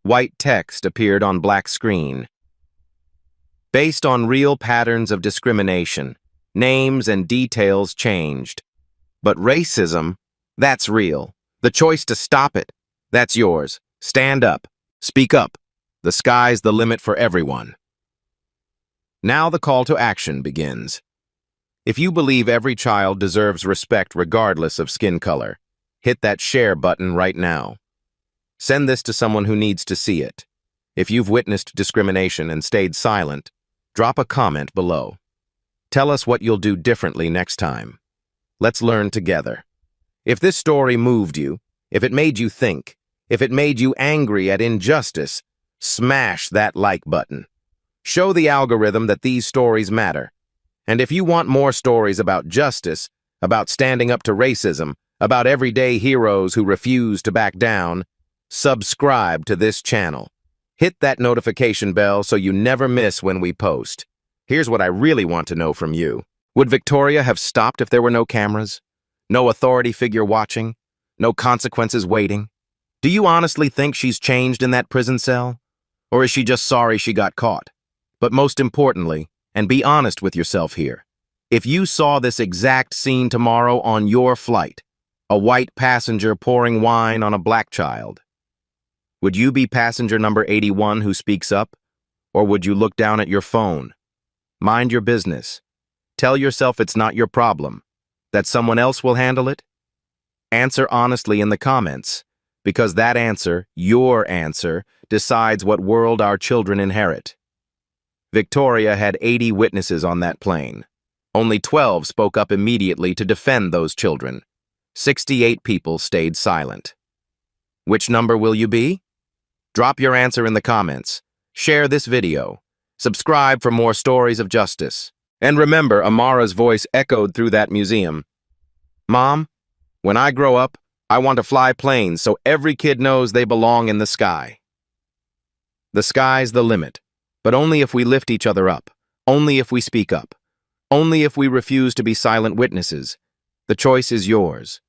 White text appeared on black screen. Based on real patterns of discrimination, names and details changed. But racism, that's real. The choice to stop it, that's yours. Stand up. Speak up. The sky's the limit for everyone. Now the call to action begins. If you believe every child deserves respect regardless of skin color, hit that share button right now. Send this to someone who needs to see it. If you've witnessed discrimination and stayed silent, drop a comment below. Tell us what you'll do differently next time. Let's learn together. If this story moved you, if it made you think, if it made you angry at injustice, smash that like button. Show the algorithm that these stories matter. And if you want more stories about justice, about standing up to racism, about everyday heroes who refuse to back down, subscribe to this channel. Hit that notification bell so you never miss when we post. Here's what I really want to know from you. Would Victoria have stopped if there were no cameras? No authority figure watching? No consequences waiting? Do you honestly think she's changed in that prison cell? Or is she just sorry she got caught? But most importantly, and be honest with yourself here, If you saw this exact scene tomorrow on your flight, a white passenger pouring wine on a black child, would you be passenger number 81 who speaks up? Or would you look down at your phone? Mind your business. Tell yourself it's not your problem, that someone else will handle it? Answer honestly in the comments, because that answer, your answer, decides what world our children inherit. Victoria had 80 witnesses on that plane. Only 12 spoke up immediately to defend those children. 68 people stayed silent. Which number will you be? Drop your answer in the comments. Share this video. Subscribe for more stories of justice. And remember, Amara's voice echoed through that museum. Mom, when I grow up, I want to fly planes so every kid knows they belong in the sky. The sky's the limit, but only if we lift each other up, only if we speak up, only if we refuse to be silent witnesses. The choice is yours.